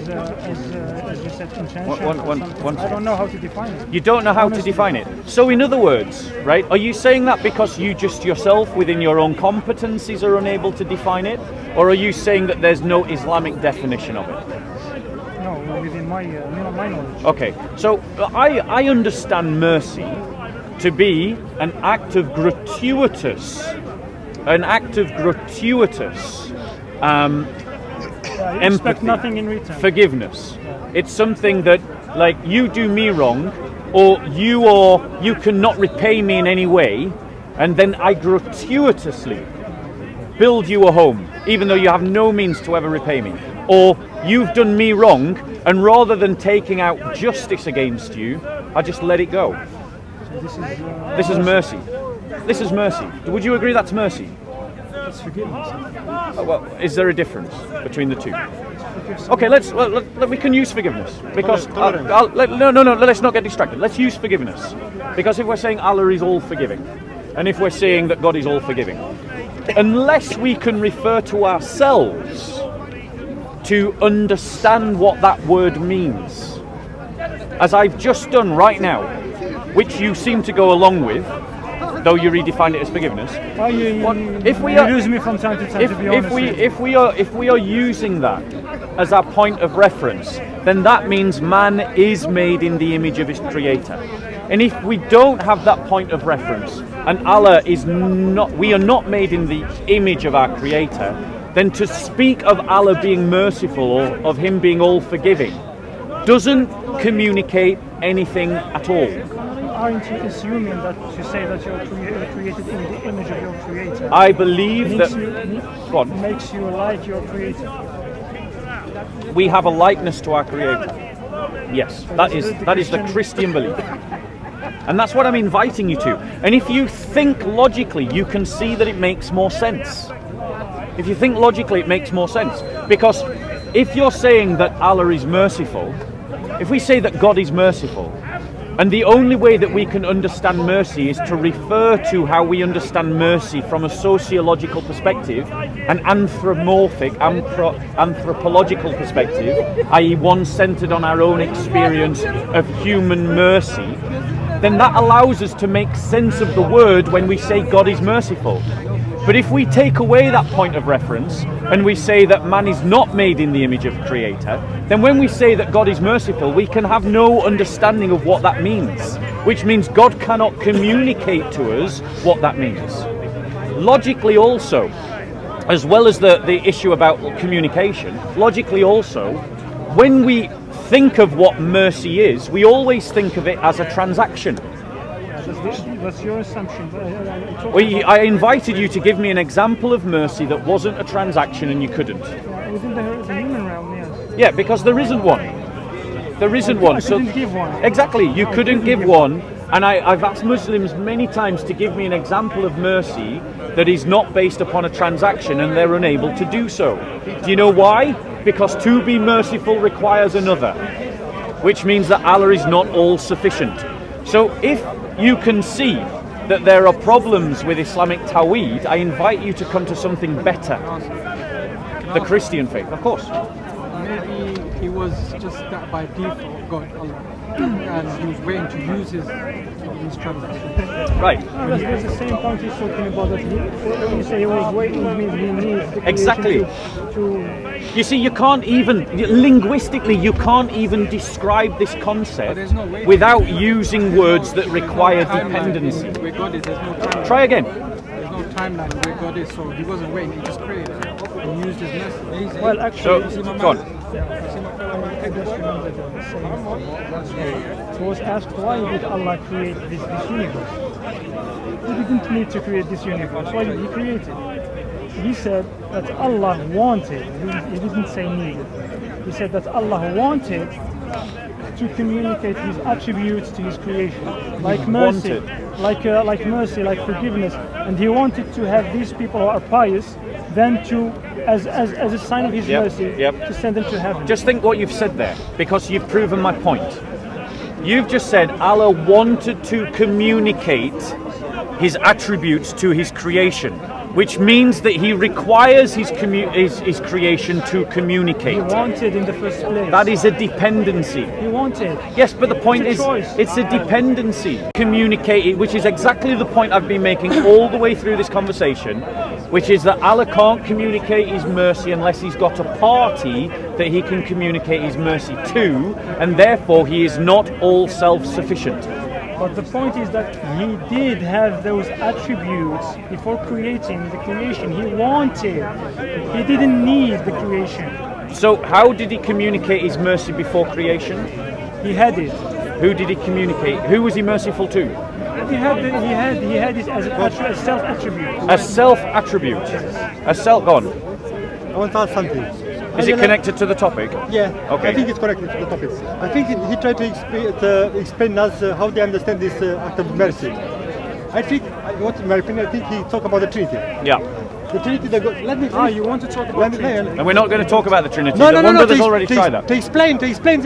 you said, intention. I don't know how to define it. You don't know how to define it. So in other words, right, are you saying that because you just yourself within your own competencies are unable to define it? Or are you saying that there's no Islamic definition of it? No, within my knowledge. Okay, so I understand mercy to be an act of gratuitous You expect nothing in return. Forgiveness. It's something that, like, you do me wrong, or you cannot repay me in any way, and then I gratuitously build you a home, even though you have no means to ever repay me. Or you've done me wrong, and rather than taking out justice against you, I just let it go. So this is mercy. This is mercy. Would you agree that's mercy? It's forgiveness. Well, is there a difference between the two? Okay, we can use forgiveness because let's not get distracted. Let's use forgiveness because if we're saying Allah is all forgiving, and if we're saying that God is all forgiving, unless we can refer to ourselves to understand what that word means, as I've just done right now, which you seem to go along with, though you redefine it as forgiveness. If we lose me from time to time, to be honest. If we are using that as our point of reference, then that means man is made in the image of his creator. And if we don't have that point of reference, and Allah is not, we are not made in the image of our creator, then to speak of Allah being merciful or of him being all forgiving doesn't communicate anything at all. Aren't you assuming that to say that you're created in the image of your creator? I believe that makes you like your creator. We have a likeness to our creator. Yes, that is the Christian belief. And that's what I'm inviting you to. And if you think logically, you can see that it makes more sense. If you think logically, it makes more sense. Because if you're saying that Allah is merciful, if we say that God is merciful, and the only way that we can understand mercy is to refer to how we understand mercy from a sociological perspective, an anthropological perspective, i.e. one centered on our own experience of human mercy, then that allows us to make sense of the word when we say God is merciful. But if we take away that point of reference and we say that man is not made in the image of creator, then when we say that God is merciful, we can have no understanding of what that means, which means God cannot communicate to us what that means. Logically also, as well as the issue about communication, logically also, when we think of what mercy is, we always think of it as a transaction. That's your assumption. I invited you to give me an example of mercy that wasn't a transaction, and you couldn't. Within the human realm, yes. Yeah, because there isn't one. There isn't one. I couldn't give one. Exactly, you couldn't give one. And I've asked Muslims many times to give me an example of mercy that is not based upon a transaction, and they're unable to do so. Do you know why? Because to be merciful requires another, which means that Allah is not all sufficient. So if you can see that there are problems with Islamic TAWHEED, I invite you to come to something better. The Christian faith, of course. Maybe he was just that by default, God, Allah, and he was waiting to use his transaction. Right. That's the same point he's talking about. That when you say he was waiting, it means he needs the exactly. You see, you can't even, linguistically, you can't even describe this concept without using words that require dependency. Where God is, there's no timeline. Try again. There's no timeline where God is, so he wasn't waiting, he just created and used his message. Well, actually, so, go on. He was asked, why did Allah create this universe? He didn't need to create this universe. Why did he create it? He said that Allah wanted, he didn't say needed. He said that Allah wanted to communicate his attributes to his creation, like mercy, like mercy, like forgiveness, and he wanted to have these people who are pious, then to, as a sign of his mercy, to send them to heaven. Just think what you've said there, because you've proven my point. You've just said Allah wanted to communicate his attributes to his creation, which means that he requires his creation to communicate. He wanted in the first place. That is a dependency. He wanted. Yes, but the point is, choice. It's a dependency. Communicate, which is exactly the point I've been making all the way through this conversation, which is that Allah can't communicate his mercy unless he's got a party that he can communicate his mercy to, and therefore he is not all self-sufficient. But the point is that he did have those attributes before creating the creation. He wanted. He didn't need the creation. So how did he communicate his mercy before creation? He had it. Who did he communicate? Who was he merciful to? He had it as a self-attribute. A self-attribute. A self. Go on. I want to ask something. Is it connected to the topic? Yeah. Okay. I think it's connected to the topic. I think he tried to explain us how they understand this act of mercy. I think, in my opinion, I think he talked about the Trinity. Yeah. The Trinity. Let me. You want to talk about Trinity? And we're not going to talk about the Trinity. No. Brothers already tried that. To explain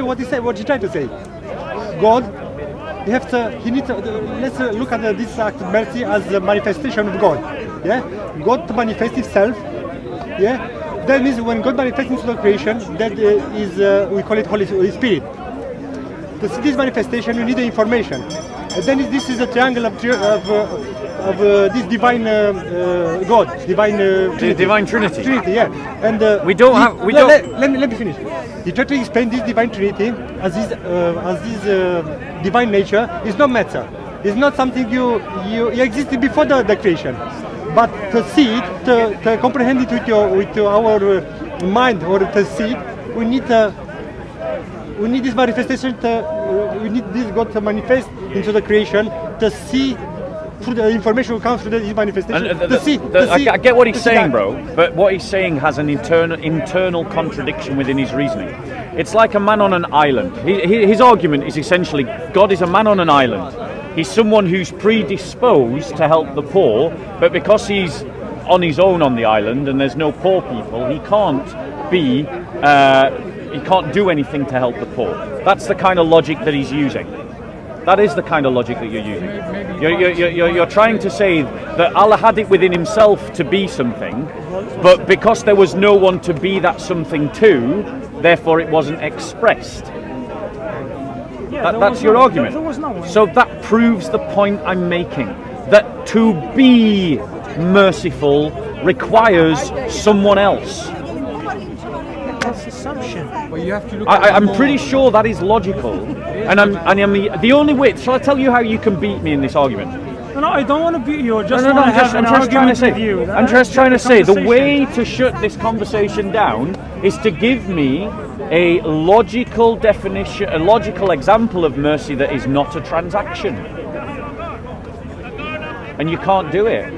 what he said, what he tried to say. God he needs to, let's look at this act of mercy as a manifestation of God. Yeah, God to manifest Himself. Yeah, that means when God manifests into the creation, that is we call it Holy Spirit. To see this manifestation, you need the information, and then this is a triangle of this divine God, divine Trinity. Divine Trinity. Trinity, yeah, and We don't have- we don't- Let me finish. He tried to explain this divine Trinity as this divine nature is not matter. It's not something you existed before the creation, but to see it, to comprehend it with our mind, or to see it, we need this manifestation. We need this God to manifest into the creation to see. Through the information will come through this manifestation. I get what he's saying, that. bro, but what he's saying has an internal contradiction within his reasoning. It's like a man on an island. His argument is essentially God is a man on an island. He's someone who's predisposed to help the poor, but because he's on his own on the island and there's no poor people, he can't do anything to help the poor. That's the kind of logic that he's using. That is the kind of logic that you're using. You're trying to say that Allah had it within Himself to be something, but because there was no one to be that something to, therefore it wasn't expressed. That's your argument. There was no one. So that proves the point I'm making, that to be merciful requires someone else. That's assumption. But you have to look I'm pretty sure that is logical, and I'm the only way. Shall I tell you how you can beat me in this argument? No, I don't want to beat you. I just No, want to I'm have just an trying to argument say. with you. I'm just trying to say the way Conversation. to shut this conversation down is to give me a logical definition, a logical example of mercy that is not a transaction, and you can't do it.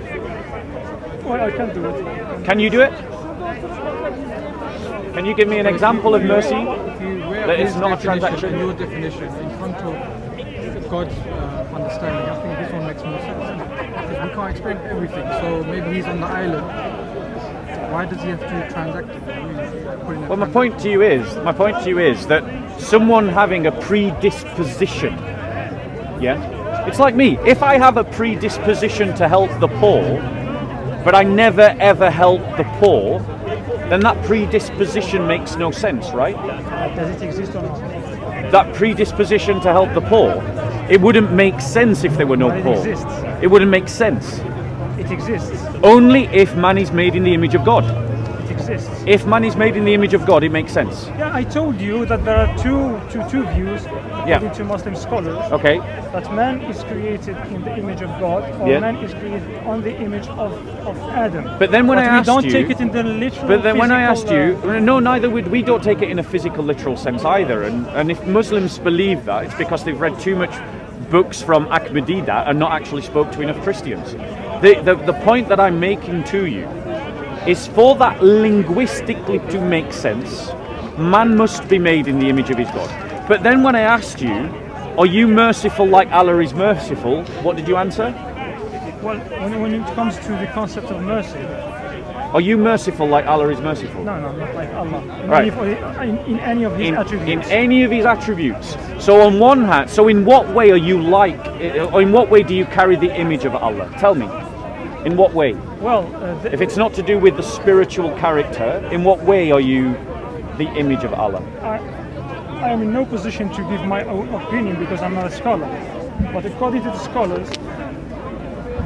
Well, I can't do it. Can you do it? Can you give me an example of mercy? If you wear That is his not a definition transaction. and your definition in front of God's understanding, I think this one makes more sense. Because we can't explain everything. So maybe he's on the island. Why does he have to transact it? Well, my point to you is that someone having a predisposition, yeah, it's like me. If I have a predisposition to help the poor, but I never ever help the poor, then that predisposition makes no sense, right? Does it exist or not? That predisposition to help the poor, it wouldn't make sense if there were no But it poor. exists. It wouldn't make sense. It exists. Only if man is made in the image of God. It exists. If man is made in the image of God, it makes sense. Yeah, I told you that there are two views Yeah. according to Muslim scholars. Okay. That man is created in the image of God, or Yeah. man is created on the image of Adam. But then when I asked we don't you, take it in the literal. but then when I asked physical, you, no, neither would we. Don't take it in a physical, literal sense either. And if Muslims believe that, it's because they've read too much books from Ahmadiyya and not actually spoke to enough Christians. The point that I'm making to you is for that linguistically to make sense, man must be made in the image of his God. But then when I asked you, are you merciful like Allah is merciful? What did you answer? well, when it comes to the concept of mercy, Are you merciful like Allah is merciful? no, not like Allah. Right. In any of His In attributes. any of his attributes. So on one hand, so in what way are you like, or in what way do you carry the image of Allah? Tell me. In what way? Well, If it's not to do with the spiritual character, in what way are you the image of Allah? I am in no position to give my own opinion because I'm not a scholar. But according to the scholars,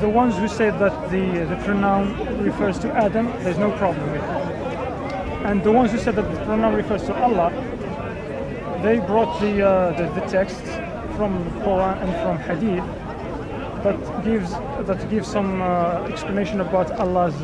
the ones who said that the pronoun refers to Adam, there's no problem with it. And the ones who said that the pronoun refers to Allah, they brought the texts from the Quran and from Hadith that gives some explanation about Allah's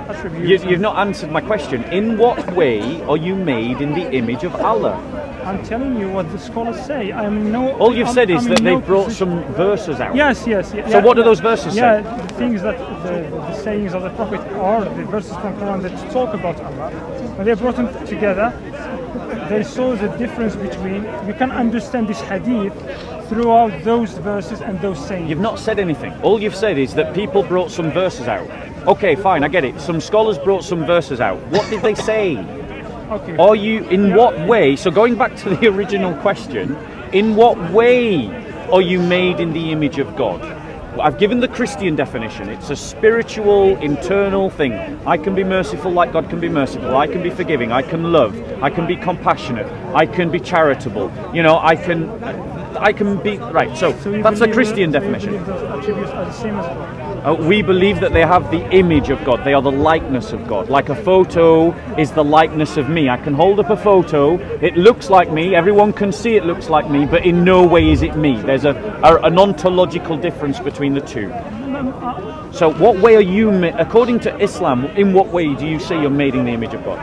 attributes. You've not answered my question. In what way are you made in the image of Allah? I'm telling you what the scholars say. All you've said is that they've brought some verses out. Yes. So what do those verses say? Yeah, the things that the sayings of the Prophet are the verses from Quran that talk about Allah. When they brought them together, they saw the difference between. You can understand this hadith throughout those verses and those sayings. You've not said anything. All you've said is that people brought some verses out. Okay, fine, I get it. Some scholars brought some verses out. What did they say? Okay. Are you, in what way, so going back to the original question, in what way are you made in the image of God? I've given the Christian definition. It's a spiritual, internal thing. I can be merciful like God can be merciful. I can be forgiving. I can love. I can be compassionate. I can be charitable. You know, I can be right. So that's the Christian definition. You believe those attributes are the same as God? We believe that they have the image of God. They are the likeness of God. Like a photo is the likeness of me. I can hold up a photo. It looks like me. Everyone can see it looks like me, but in no way is it me. There's an ontological difference between the two. So what way are you, according to Islam, in what way do you say you're made in the image of God?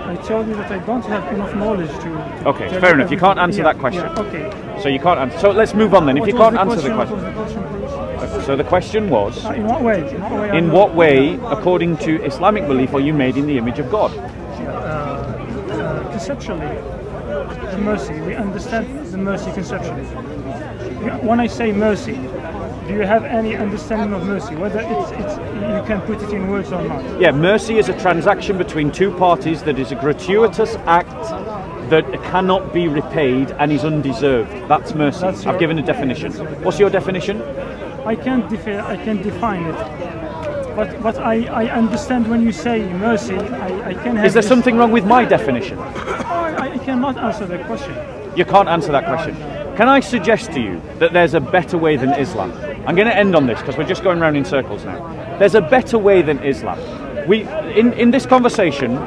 I told you that I don't have enough knowledge to Okay, fair enough. You can't answer that question. Yeah, okay. So you can't answer. So let's move on then. If you can't answer the question. What was the question, please? So the question was, In what way? in what way, according to Islamic belief, are you made in the image of God? Conceptually, the mercy. We understand the mercy conceptually. When I say mercy, do you have any understanding of mercy? Whether it's you can put it in words or not? Yeah, mercy is a transaction between two parties that is a gratuitous act that cannot be repaid and is undeserved. That's mercy. I've given a definition. What's your definition? I can define it, but I understand when you say mercy. I can have. Is there something wrong with my definition? I cannot answer that question. You can't answer that question. Can I suggest to you that there's a better way than Islam? I'm going to end on this because we're just going round in circles now. There's a better way than Islam. In this conversation,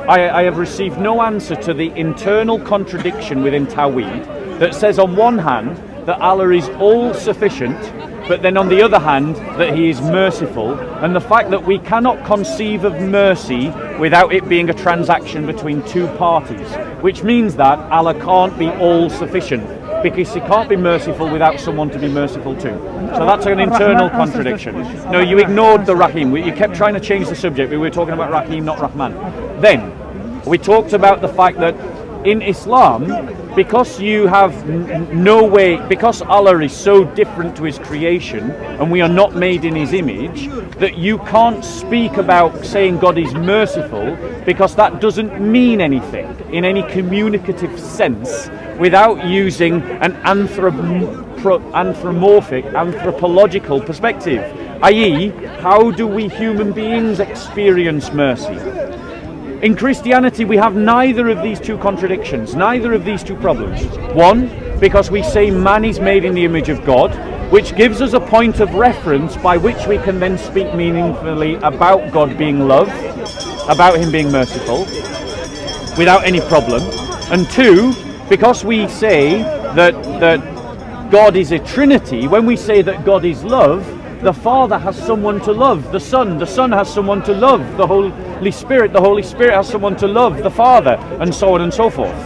I have received no answer to the internal contradiction within TAWHEED that says on one hand that Allah is all-sufficient, but then on the other hand that He is merciful, and the fact that we cannot conceive of mercy without it being a transaction between two parties, which means that Allah can't be all-sufficient because He can't be merciful without someone to be merciful to. So that's an internal contradiction. No, you ignored the Rahim. You kept trying to change the subject. We were talking about Rahim, not Rahman. Then we talked about the fact that in Islam, because you have no way, because Allah is so different to His creation and we are not made in His image, that you can't speak about saying God is merciful because that doesn't mean anything in any communicative sense without using an anthropological perspective, i.e., how do we human beings experience mercy? In Christianity, we have neither of these two contradictions, neither of these two problems. One, because we say man is made in the image of God, which gives us a point of reference by which we can then speak meaningfully about God being love, about Him being merciful, without any problem. And two, because we say that God is a Trinity, when we say that God is love, the Father has someone to love, the Son has someone to love, the Holy Spirit has someone to love, the Father, and so on and so forth.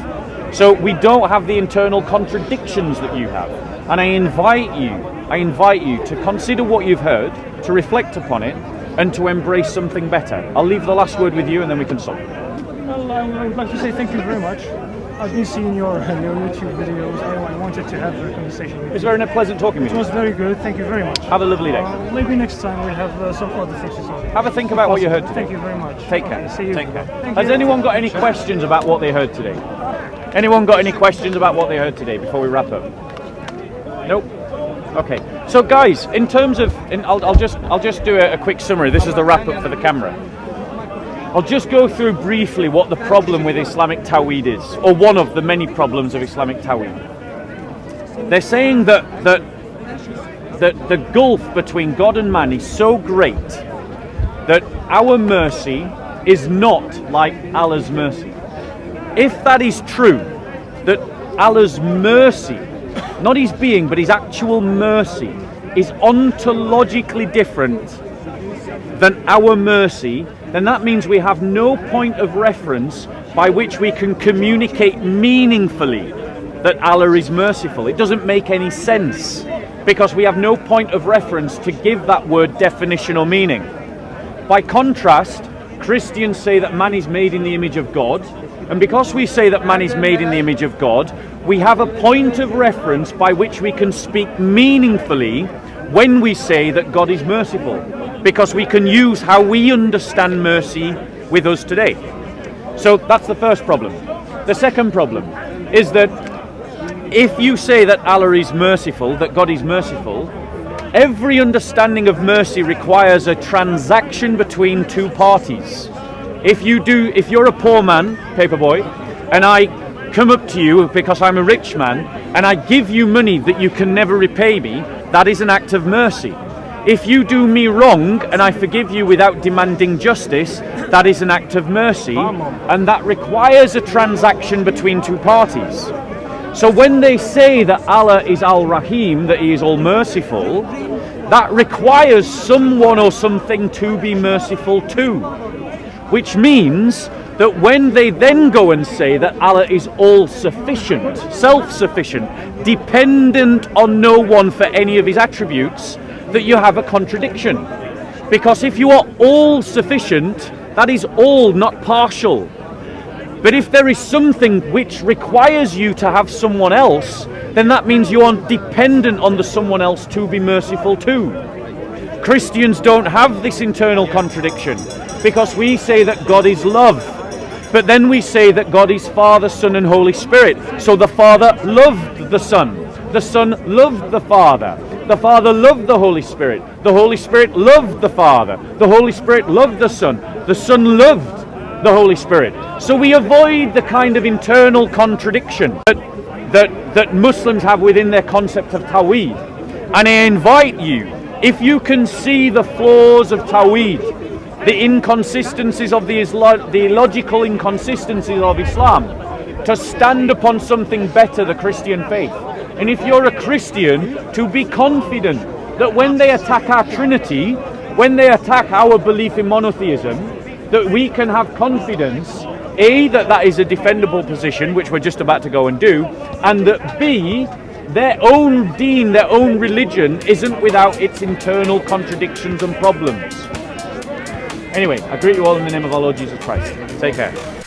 So we don't have the internal contradictions that you have. And I invite you to consider what you've heard, to reflect upon it, and to embrace something better. I'll leave the last word with you and then we can stop. Well, I would like to say thank you very much. I've been seeing your YouTube videos. I wanted to have a conversation with you. It was very pleasant talking with you. It was very good. Thank you very much. Have a lovely day. Maybe next time we'll have some other things to talk. Have a think about what you heard today. Thank you very much. Take care. See you. Take care. Thank Has you. anyone got any questions about what they heard today? Anyone got any questions about what they heard today before we wrap up? Nope. Okay. So guys, in terms of, I'll just do a quick summary. This is the wrap up for the camera. I'll just go through briefly what the problem with Islamic Tawheed is, or one of the many problems of Islamic Tawheed. They're saying that the gulf between God and man is so great that our mercy is not like Allah's mercy. If that is true, that Allah's mercy, not His being, but His actual mercy, is ontologically different than our mercy, then that means we have no point of reference by which we can communicate meaningfully that Allah is merciful. It doesn't make any sense because we have no point of reference to give that word definition or meaning. By contrast, Christians say that man is made in the image of God, and because we say that man is made in the image of God, we have a point of reference by which we can speak meaningfully when we say that God is merciful, because we can use how we understand mercy with us today. So that's the first problem. The second problem is that if you say that Allah is merciful, that God is merciful, every understanding of mercy requires a transaction between two parties. If you're a poor man, paperboy, and I come up to you because I'm a rich man, and I give you money that you can never repay me, that is an act of mercy. If you do me wrong and I forgive you without demanding justice, that is an act of mercy, and that requires a transaction between two parties. So when they say that Allah is Al-Rahim, that He is all-merciful, that requires someone or something to be merciful to. Which means that when they then go and say that Allah is all-sufficient, self-sufficient, dependent on no one for any of His attributes, that you have a contradiction. Because if you are all-sufficient, that is all, not partial. But if there is something which requires you to have someone else, then that means you are dependent on the someone else to be merciful to. Christians don't have this internal contradiction, because we say that God is love, but then we say that God is Father, Son and Holy Spirit. So the Father loved the Son loved the Father loved the Holy Spirit loved the Father, the Holy Spirit loved the Son loved the Holy Spirit. So we avoid the kind of internal contradiction that Muslims have within their concept of TAWHEED. And I invite you, if you can see the flaws of TAWHEED, the inconsistencies of the logical inconsistencies of Islam, to stand upon something better, the Christian faith. And if you're a Christian, to be confident that when they attack our Trinity, when they attack our belief in monotheism, that we can have confidence, A, that is a defendable position, which we're just about to go and do, and that B, their own deen, their own religion isn't without its internal contradictions and problems. Anyway, I greet you all in the name of our Lord Jesus Christ. Take care.